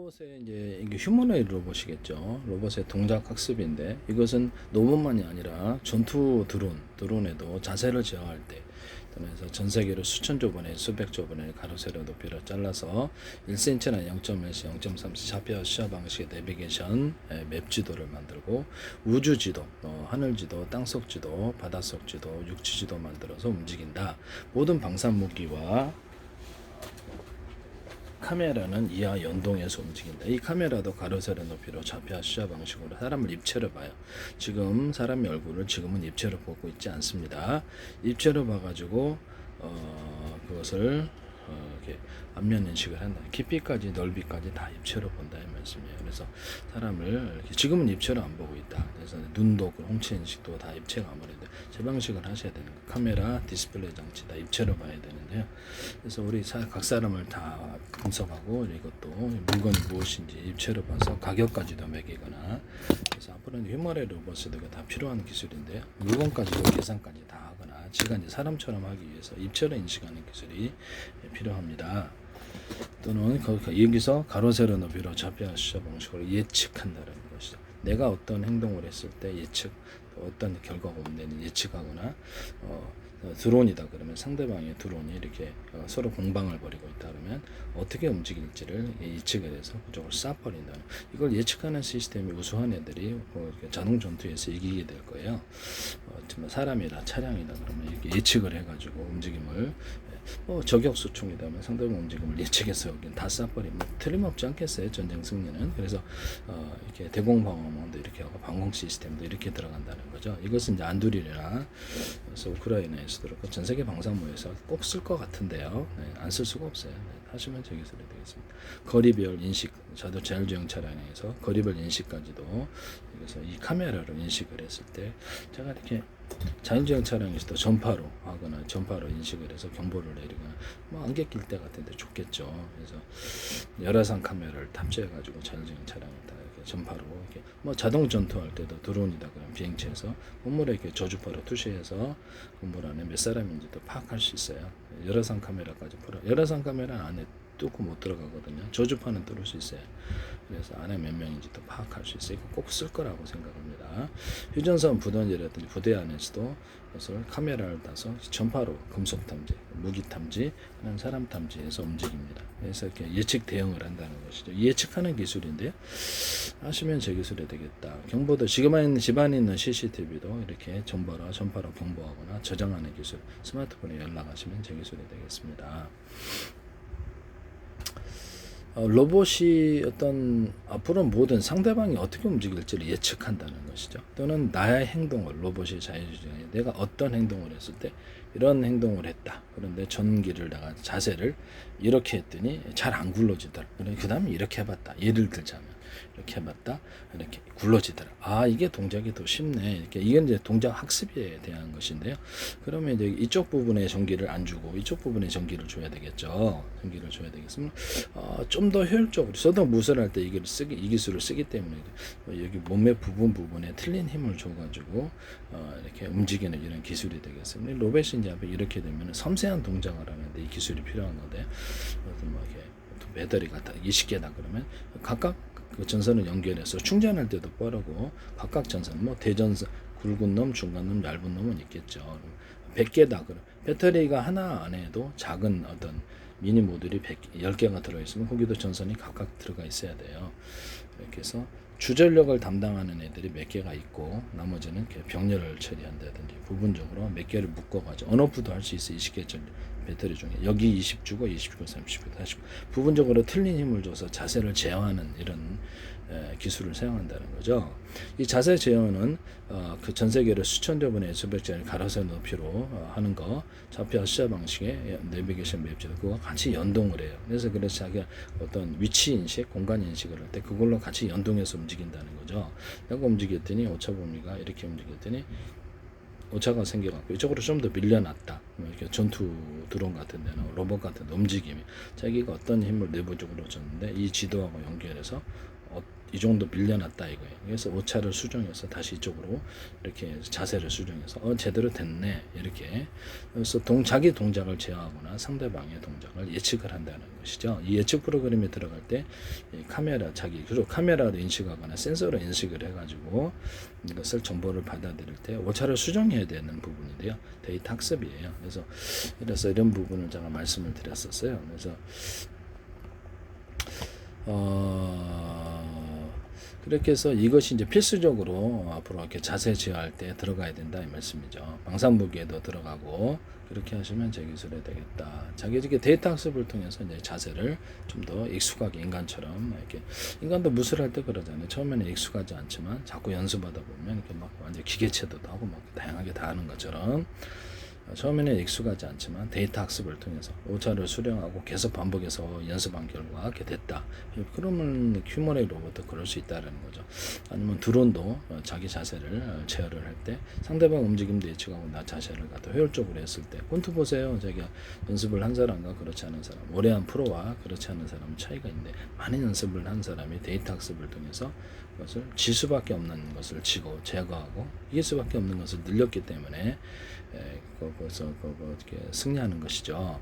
로봇의 이제 이게 휴머노이드 로봇이겠죠. 로봇의 동작 학습인데 이것은 로봇만이 아니라 전투 드론에도 자세를 제어할 때 또는 전 세계로 수천조 번의 수백조 번의 가로세로 높이를 잘라서 1cm나 0.1에서 0.3cm 좌표 시야 방식의 내비게이션 맵 지도를 만들고 우주 지도, 하늘 지도, 땅속 지도, 바닷속 지도, 육지 지도 만들어서 움직인다. 모든 방산 무기와 카메라는 이하 연동해서 움직인다. 이 카메라도 가로세로 높이로 좌표 시야 방식으로 사람을 입체로 봐요. 지금 사람의 얼굴을 지금은 입체로 보고 있지 않습니다. 입체로 봐가지고 그것을 이렇게 안면 인식을 한다. 깊이까지 넓이까지 다 입체로 본다 이 말씀이에요. 그래서 사람을 이렇게 지금은 입체로 안 보고 있다. 그래서 눈도 홍채 인식도 다 입체가 아무래도 제 방식을 하셔야 되는 거. 카메라, 디스플레이 장치 다 입체로 봐야 되는데요. 그래서 우리 각 사람을 다 분석하고 이것도 물건이 무엇인지 입체로 봐서 가격까지도 매기거나. 그래서 앞으로는 휴머노이드 로봇들이 다 필요한 기술인데요. 물건까지도 계산까지 다 하거나 지가 이제 사람처럼 하기 위해서 입체로 인식하는 기술이 필요합니다. 또는 여기서 가로세로 높이로 좌표 시야 방식으로 예측한다는 것이죠. 내가 어떤 행동을 했을 때 예측, 어떤 결과가 오면 예측하거나 드론이다 그러면 상대방의 드론이 이렇게 서로 공방을 벌이고 있다 그러면 어떻게 움직일지를 예측에 대해서 그쪽을 쏴버린다는 이걸 예측하는 시스템이 우수한 애들이 자동 전투에서 이기게 될 거예요. 사람이다 차량이다 그러면 이렇게 예측을 해가지고 움직임을 저격수총이다면 상대방 움직임을 예측해서 여긴 다 쏴버리면 틀림없지 않겠어요 전쟁 승리는. 그래서 이렇게 대공방어망도 이렇게 하고 방공 시스템도 이렇게 들어간다는 거죠. 이것은 이제 안두리나 그래서 우크라이나에서도 그렇고 전 세계 방산모에서 꼭 쓸 것 같은데요. 안 쓸 수가 없어요. 하시면 제 기술이 되겠습니다. 거리별 인식, 자율주행 차량에서 거리별 인식까지도 그래서 이 카메라로 인식을 했을 때 제가 이렇게 자율주행 차량에서도 전파로 하거나 전파로 인식을 해서 경보를 내리거나 안개 낄 때 같은데 좋겠죠. 그래서 열화상 카메라를 탑재해 가지고 자율주행 차량에다 이렇게 전파로 이렇게 자동 전투할 때도 드론이다 그러면 비행체에서 건물에 이렇게 저주파로 투시해서 건물 안에 몇 사람인지도 파악할 수 있어요. 열화상 카메라까지 열화상 카메라 안에 뚫고 못 들어가거든요. 저주파는 뚫을 수 있어요. 그래서 안에 몇 명인지도 파악할 수 있어요. 이거 꼭 쓸 거라고 생각합니다. 휴전선 부던이라든지 부대 안에서도 그것을 카메라를 따서 전파로 금속 탐지, 무기 탐지, 사람 탐지해서 움직입니다. 그래서 이렇게 예측 대응을 한다는 것이죠. 예측하는 기술인데요. 하시면 제 기술이 되겠다. 경보도 집안에 있는 CCTV도 이렇게 전파로 경보하거나 저장하는 기술, 스마트폰에 연락하시면 제 기술이 되겠습니다. 로봇이 앞으로 모든 상대방이 어떻게 움직일지를 예측한다는 것이죠. 또는 나의 행동을 로봇이 자율주행해 내가 어떤 행동을 했을 때 이런 행동을 했다. 그런데 전기를 내가 자세를 이렇게 했더니 잘 안 굴러지더라. 그 다음에 이렇게 해봤다. 예를 들자면 이렇게 해봤다. 이렇게 굴러지더라. 이게 동작이 더 쉽네. 이건 이제 동작 학습에 대한 것인데요. 그러면 이제 이쪽 부분에 전기를 안 주고 이쪽 부분에 전기를 줘야 되겠죠. 전기를 줘야 되겠습니다. 좀 더 효율적으로 저도 무술할 때 이 기술을 쓰기 때문에 여기 몸의 부분에 틀린 힘을 줘가지고 이렇게 움직이는 이런 기술이 되겠습니다. 로봇이 이제 이렇게 되면 섬세한 동작을 하는데 이 기술이 필요한 건데 이렇게 배터리가 20개다 그러면 각각 그 전선을 연결해서 충전할 때도 빠르고 각각 전선 대전선 굵은 놈, 중간 놈, 얇은 놈은 있겠죠. 100개다 그러면 배터리가 하나 안에도 작은 어떤 미니 모듈이 10개가 들어있으면 거기도 전선이 각각 들어가 있어야 돼요. 이렇게 해서 주전력을 담당하는 애들이 몇 개가 있고 나머지는 병렬을 처리한다든지 부분적으로 몇 개를 묶어가지고 언오프도 할 수 있어요. 20개 배터리 중에 여기 20 주고 20 주고 30 주고 40 부분적으로 틀린 힘을 줘서 자세를 제어하는 이런 기술을 사용한다는 거죠. 이 자세 제어는 그 전 세계를 수천여 번의 수백자를 가로세 높이로 하는 거 좌표 시야 방식의 내비게이션 맵지도 그거 같이 연동을 해요. 그래서 자기가 어떤 위치 인식, 공간 인식을 할 때 그걸로 같이 연동해서 움직인다는 거죠. 내가 움직였더니 오차 범위가 이렇게 움직였더니 오차가 생겨갖고 이쪽으로 좀 더 밀려났다. 이렇게 전투 드론 같은 데는 로봇 같은 데 움직임이 자기가 어떤 힘을 내부적으로 줬는데 이 지도하고 연결해서 이 정도 빌려놨다 이거예요. 그래서 오차를 수정해서 다시 이쪽으로 이렇게 자세를 수정해서 제대로 됐네 이렇게. 그래서 자기 동작을 제어하거나 상대방의 동작을 예측을 한다는 것이죠. 이 예측 프로그램에 들어갈 때 카메라 그리고 카메라로 인식하거나 센서로 인식을 해가지고 이것을 정보를 받아들일 때 오차를 수정해야 되는 부분인데요. 데이터 학습이에요. 그래서 이런 부분을 제가 말씀을 드렸었어요. 그래서 그렇게 해서 이것이 이제 필수적으로 앞으로 이렇게 자세 제어할 때 들어가야 된다 이 말씀이죠. 방산무기에도 들어가고 그렇게 하시면 제 기술이 되겠다. 자기 데이터 학습을 통해서 이제 자세를 좀 더 익숙하게 인간처럼 이렇게 인간도 무술할 때 그러잖아요. 처음에는 익숙하지 않지만 자꾸 연습하다 보면 이렇게 막 완전 기계체도도 하고 막 다양하게 다 하는 것처럼. 처음에는 익숙하지 않지만 데이터 학습을 통해서 오차를 수령하고 계속 반복해서 연습한 결과 이렇게 됐다. 그러면 휴머노이드 로봇도 그럴 수 있다는 거죠. 아니면 드론도 자기 자세를 제어를 할 때 상대방 움직임도 예측하고 나 자세를 갖다 효율적으로 했을 때 폰트 보세요. 자기가 연습을 한 사람과 그렇지 않은 사람, 오래 한 프로와 그렇지 않은 사람은 차이가 있는데 많은 연습을 한 사람이 데이터 학습을 통해서 그것을 질 수밖에 없는 것을 지고 제거하고 이길 수밖에 없는 것을 늘렸기 때문에 거기서 이렇게 승리하는 것이죠.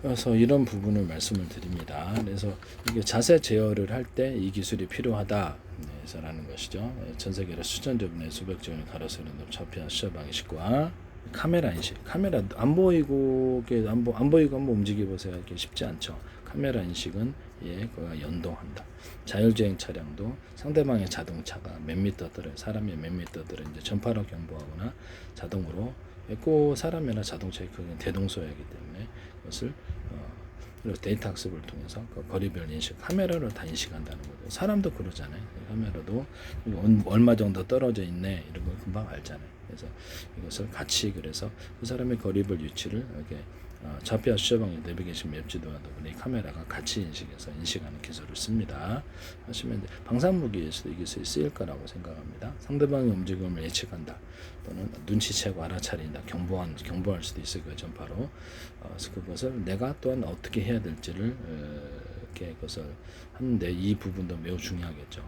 그래서 이런 부분을 말씀을 드립니다. 그래서 이게 자세 제어를 할 때 이 기술이 필요하다라는 것이죠. 전 세계로 수천조 분의 수백조 원을 가로세우는 차피아 시야 방식과 카메라 인식, 카메라 안 보이고 한번 움직여 보세요. 이게 쉽지 않죠. 카메라 인식은 그가 연동한다. 자율주행 차량도 상대방의 자동차가 몇 미터들을 사람이 몇 미터들을 이제 전파로 경보하거나 자동으로 꼭 사람이나 자동차의 크기는 대동소이하기 때문에 그것을 그리고 데이터 학습을 통해서 그 거리별 인식, 카메라로 다 인식한다는 거죠. 사람도 그러잖아요. 카메라도 얼마 정도 떨어져 있네 이런 거 금방 알잖아요. 그래서 이것을 같이 그래서 그 사람의 거리별 위치를 이렇게 좌표와 수저방에 내비게이션 맵 지도와도 이 카메라가 같이 인식하는 기술을 씁니다. 하시면 방산무기에서도 이 기술이 쓰일 거라고 생각합니다. 상대방의 움직임을 예측한다. 또는 눈치채고 알아차린다. 경보할 수도 있을 거예요. 전파로. 그래서 그것을 내가 또한 어떻게 해야 될지를 이렇게 그것을 하는데 이 부분도 매우 중요하겠죠.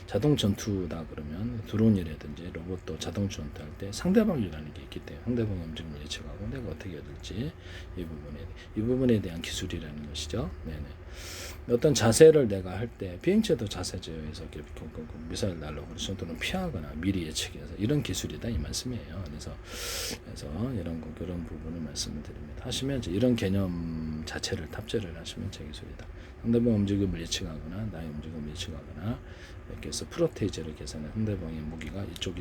자동 전투다 그러면 드론이라든지 로봇도 자동 전투할 때 상대방이라는 게 있기 때문에 상대방의 움직임을 예측하고 내가 어떻게 해야 될지 이 부분에 대한 기술이라는 것이죠. 네네. 어떤 자세를 내가 할 때 비행체도 자세 제어해서 미사일 날라오고 또는 피하거나 미리 예측해서 이런 기술이다 이 말씀이에요. 그래서 그런 부분을 말씀을 드립니다. 하시면 이제 이런 개념 자체를 탑재를 하시면 제 기술이다. 상대방 움직임을 예측하거나 나의 움직임을 예측하거나 이렇게 해서 프로테이저를 계산해 상대방의 무기가 이쪽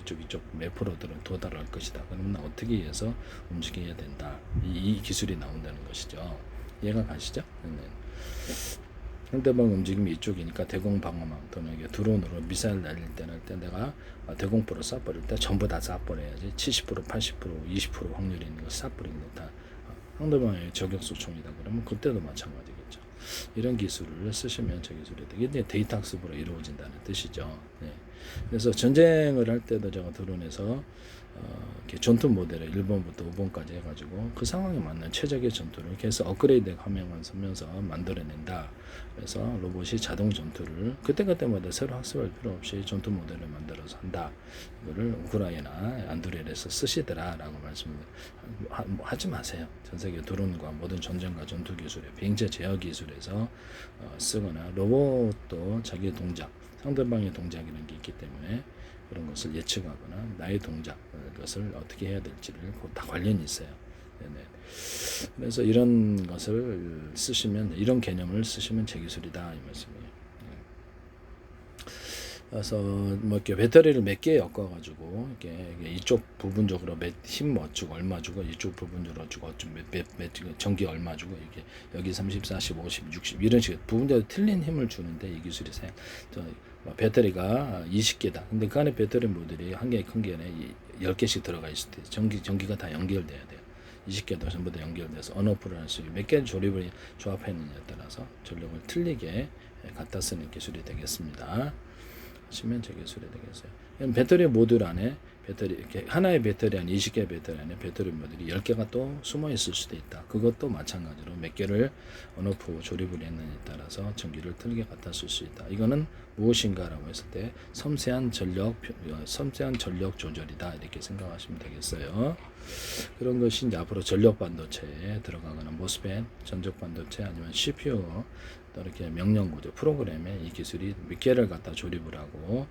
몇 프로들은 도달할 것이다. 그러면 나 어떻게 해서 움직여야 된다. 이 기술이 나온다는 것이죠. 이해가 가시죠? 네. 상대방 움직임이 이쪽이니까 대공 방어망 또는 드론으로 미사일 날릴 때는 내가 대공포로 쏴버릴 때 전부 다 쏴버려야지. 70%, 80%, 20% 확률이 있는 거 쏴버리는 다 상대방의 저격수 총이다 그러면 그때도 마찬가지겠죠. 이런 기술을 쓰시면 저 기술이 되게 데이터 학습으로 이루어진다는 뜻이죠. 네. 그래서 전쟁을 할 때도 제가 드론에서 이렇게 전투 모델을 1번부터 5번까지 해가지고 그 상황에 맞는 최적의 전투를 계속 업그레이드 하면서 만들어낸다. 그래서 로봇이 자동 전투를 그때마다 새로 학습할 필요 없이 전투 모델을 만들어서 한다. 이거를 우크라이나 안드레에서 쓰시더라라고 말씀을 하지 마세요. 전 세계 드론과 모든 전쟁과 전투 기술에 비행체 제어 기술에서 쓰거나 로봇도 자기의 동작, 상대방의 동작이라는 게 있기 때문에 그런 것을 예측하거나 나의 동작 것을 어떻게 해야 될지를 다 관련이 있어요. 네네. 그래서 이런 것을 쓰시면 이런 개념을 쓰시면 제 기술이다 이 말씀이에요. 그래서 뭐 이렇게 배터리를 몇 개 엮어가지고 이렇게 이쪽 부분적으로 힘 주고 얼마 주고 이쪽 부분적으로 주고 좀 전기 얼마 주고 이렇게 여기 30, 40, 50, 60 이런 식으로 부분적으로 틀린 힘을 주는데 이 기술이 배터리가 20개다. 근데 그 안에 배터리 모듈이 한 개 큰 게 아니라 10개씩 들어가 있을 때 전기가 다 연결돼야 돼요. 20개도 전부 다 연결돼서 언오프를 할 수 있고 몇 개 조립을 조합했느냐에 따라서 전력을 틀리게 갖다 쓰는 기술이 되겠습니다. 하시면 제 기술이 되겠어요. 배터리 모듈 안에 배터리 이렇게 하나의 배터리 안에 20개 배터리 안에 배터리 모듈이 10개가 또 숨어 있을 수도 있다. 그것도 마찬가지로 몇 개를 온오프 조립을 했느냐에 따라서 전기를 틀게 갖다 쓸 수 있다. 이거는 무엇인가라고 했을 때 섬세한 전력 조절이다. 이렇게 생각하시면 되겠어요. 그런 것이 이제 앞으로 전력 반도체에 들어가거나 모스펫, 전적 반도체 아니면 CPU 또 이렇게 명령 구조 프로그램에 이 기술이 몇 개를 갖다 조립을 하고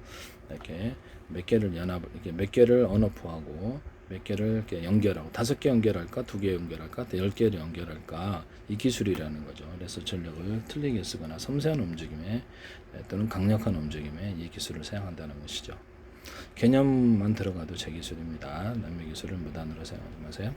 이렇게 몇 개를 이렇게 몇 개를 언오프하고 몇 개를 이렇게 연결하고 5개 연결할까 2개 연결할까 10개를 연결할까 이 기술이라는 거죠. 그래서 전력을 틀리게 쓰거나 섬세한 움직임에 또는 강력한 움직임에 이 기술을 사용한다는 것이죠. 개념만 들어가도 제 기술입니다. 남의 기술을 무단으로 사용하지 마세요.